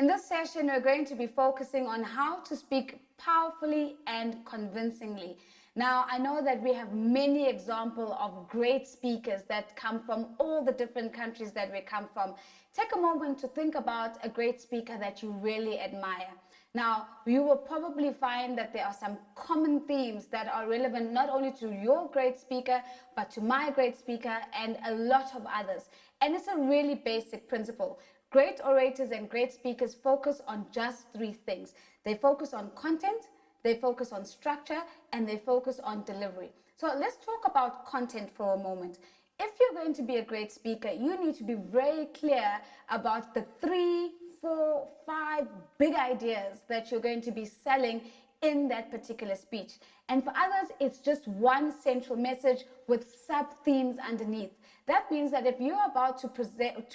In this session, we're going to be focusing on how to speak powerfully and convincingly. Now, I know that we have many examples of great speakers that come from all the different countries that we come from. Take a moment to think about a great speaker that you really admire. Now, you will probably find that there are some common themes that are relevant not only to your great speaker, but to my great speaker and a lot of others. And it's a really basic principle. Great orators and great speakers focus on just three things. They focus on content, they focus on structure, and they focus on delivery. So let's talk about content for a moment. If you're going to be a great speaker, you need to be very clear about the 3, 4, 5 big ideas that you're going to be selling in that particular speech. And for others, it's just one central message with sub-themes underneath. That means that if you're about to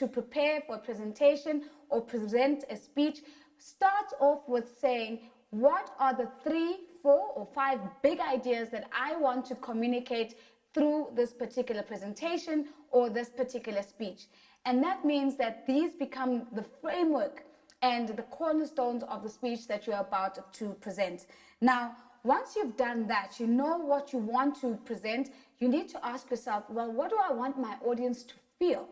prepare for a presentation or present a speech, start off with saying, what are the 3, 4, or 5 big ideas that I want to communicate through this particular presentation or this particular speech? And that means that these become the framework and the cornerstones of the speech that you're about to present. Now, once you've done that, you know what you want to present, you need to ask yourself, well, what do I want my audience to feel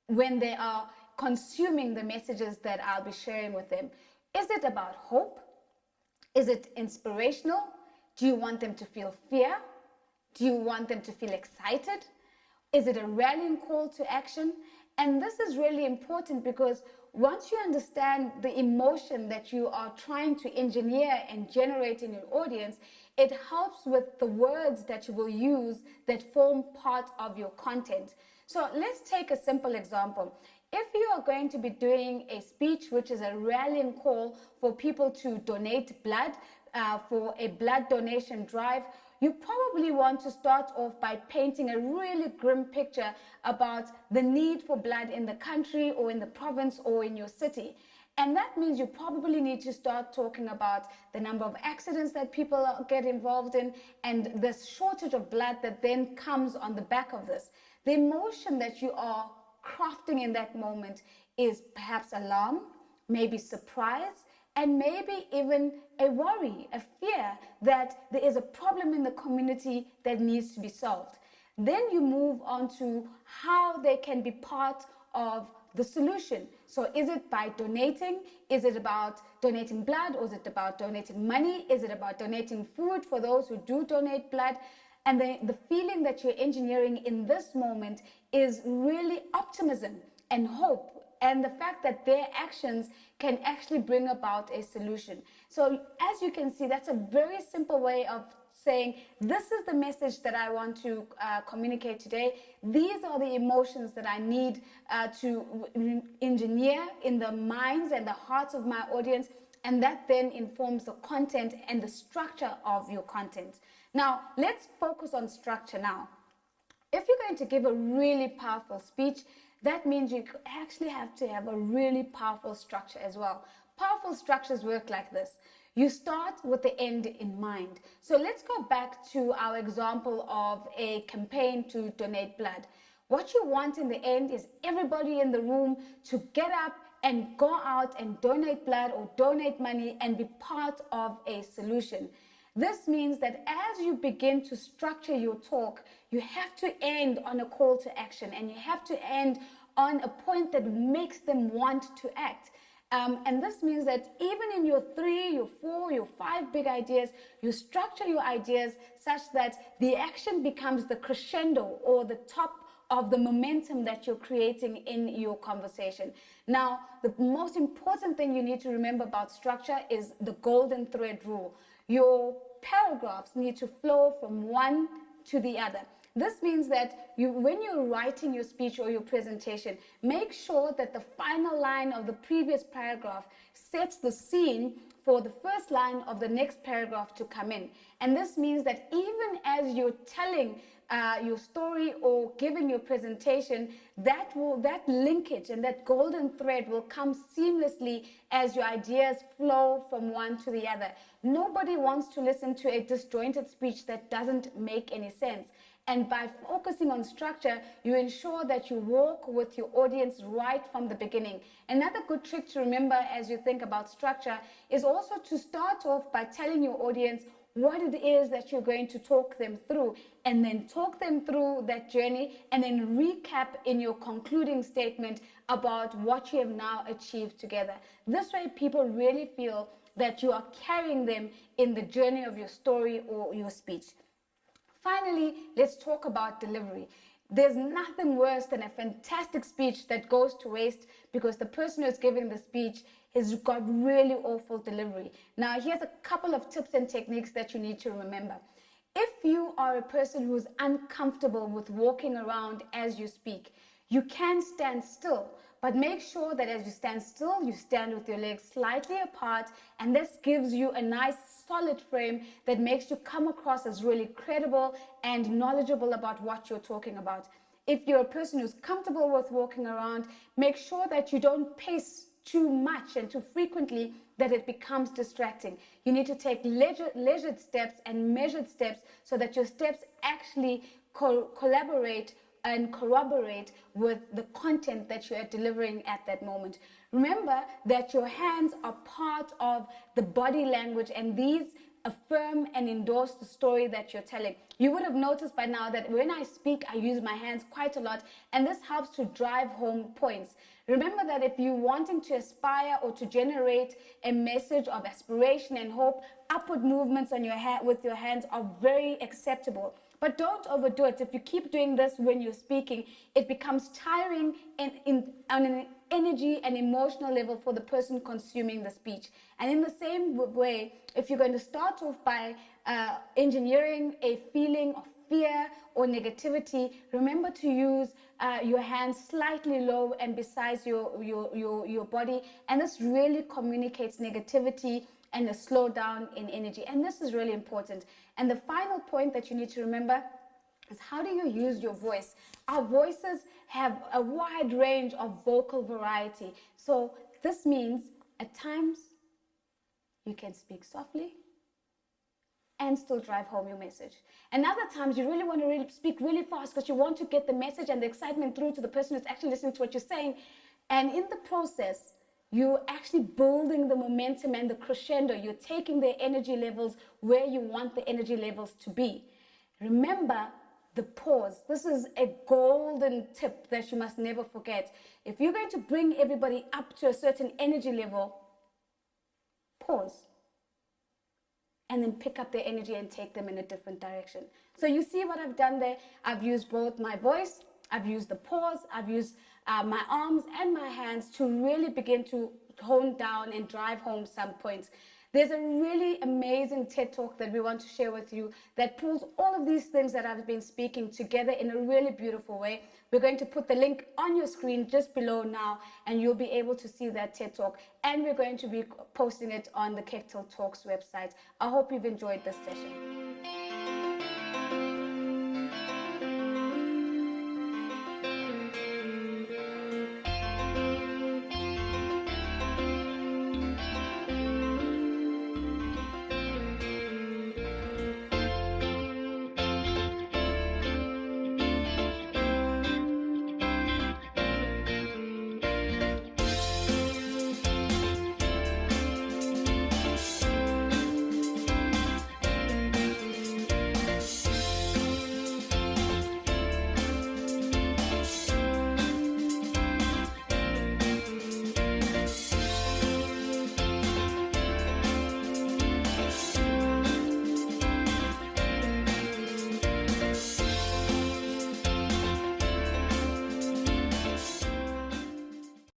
when they are consuming the messages that I'll be sharing with them? Is it about hope? Is it inspirational? Do you want them to feel fear? Do you want them to feel excited? Is it a rallying call to action? And this is really important because once you understand the emotion that you are trying to engineer and generate in your audience, it helps with the words that you will use that form part of your content. So let's take a simple example. If you are going to be doing a speech which is a rallying call for people to donate blood for a blood donation drive, you probably want to start off by painting a really grim picture about the need for blood in the country or in the province or in your city. And that means you probably need to start talking about the number of accidents that people get involved in and the shortage of blood that then comes on the back of this. The emotion that you are crafting in that moment is perhaps alarm, maybe surprise, and maybe even a worry, a fear that there is a problem in the community that needs to be solved. Then you move on to how they can be part of the solution. So is it by donating? Is it about donating blood? Or is it about donating money? Is it about donating food for those who do donate blood? And the feeling that you're engineering in this moment is really optimism and hope, and the fact that their actions can actually bring about a solution. So as you can see, that's a very simple way of saying, this is the message that I want to communicate today. These are the emotions that I need to engineer in the minds and the hearts of my audience, and that then informs the content and the structure of your content. Now, let's focus on structure now. If you're going to give a really powerful speech, that means you actually have to have a really powerful structure as well. Powerful structures work like this. You start with the end in mind. So let's go back to our example of a campaign to donate blood. What you want in the end is everybody in the room to get up and go out and donate blood or donate money and be part of a solution. This means that as you begin to structure your talk, you have to end on a call to action, and you have to end on a point that makes them want to act. And this means that even in your 3, your 4, your 5 big ideas, you structure your ideas such that the action becomes the crescendo or the top of the momentum that you're creating in your conversation. Now, the most important thing you need to remember about structure is the golden thread rule. Your paragraphs need to flow from one to the other. This means that when you're writing your speech or your presentation, make sure that the final line of the previous paragraph sets the scene for the first line of the next paragraph to come in. And this means that even as you're telling your story or giving your presentation, that linkage and that golden thread will come seamlessly as your ideas flow from one to the other. Nobody wants to listen to a disjointed speech that doesn't make any sense. And by focusing on structure, you ensure that you walk with your audience right from the beginning. Another good trick to remember as you think about structure is also to start off by telling your audience what it is that you're going to talk them through, and then talk them through that journey, and then recap in your concluding statement about what you have now achieved together. This way, people really feel that you are carrying them in the journey of your story or your speech. Finally, let's talk about delivery. There's nothing worse than a fantastic speech that goes to waste because the person who's giving the speech has got really awful delivery. Now, here's a couple of tips and techniques that you need to remember. If you are a person who's uncomfortable with walking around as you speak, you can stand still, but make sure that as you stand still, you stand with your legs slightly apart, and this gives you a nice solid frame that makes you come across as really credible and knowledgeable about what you're talking about. If you're a person who's comfortable with walking around, make sure that you don't pace too much and too frequently that it becomes distracting. You need to take leisured steps and measured steps so that your steps actually collaborate and corroborate with the content that you are delivering at that moment. Remember that your hands are part of the body language, and these affirm and endorse the story that you're telling. You would have noticed by now that when I speak, I use my hands quite a lot, and this helps to drive home points. Remember that if you're wanting to aspire or to generate a message of aspiration and hope, upward movements on with your hands are very acceptable. But don't overdo it. If you keep doing this when you're speaking, it becomes tiring on an energy and emotional level for the person consuming the speech. And in the same way, if you're going to start off by engineering a feeling of fear or negativity, remember to use your hands slightly low and besides your body. And this really communicates negativity and a slowdown in energy. And this is really important. And the final point that you need to remember is, how do you use your voice? Our voices have a wide range of vocal variety. So this means at times you can speak softly and still drive home your message. And other times you really want to speak really fast because you want to get the message and the excitement through to the person who's actually listening to what you're saying. And in the process, you're actually building the momentum and the crescendo. You're taking their energy levels where you want the energy levels to be. Remember the pause. This is a golden tip that you must never forget. If you're going to bring everybody up to a certain energy level, pause. And then pick up their energy and take them in a different direction. So you see what I've done there? I've used both my voice, I've used the pause, I've used my arms and my hands to really begin to hone down and drive home some points. There's a really amazing TED Talk that we want to share with you that pulls all of these things that I've been speaking together in a really beautiful way. We're going to put the link on your screen just below now, and you'll be able to see that TED Talk. And we're going to be posting it on the Kectil Talks website. I hope you've enjoyed this session.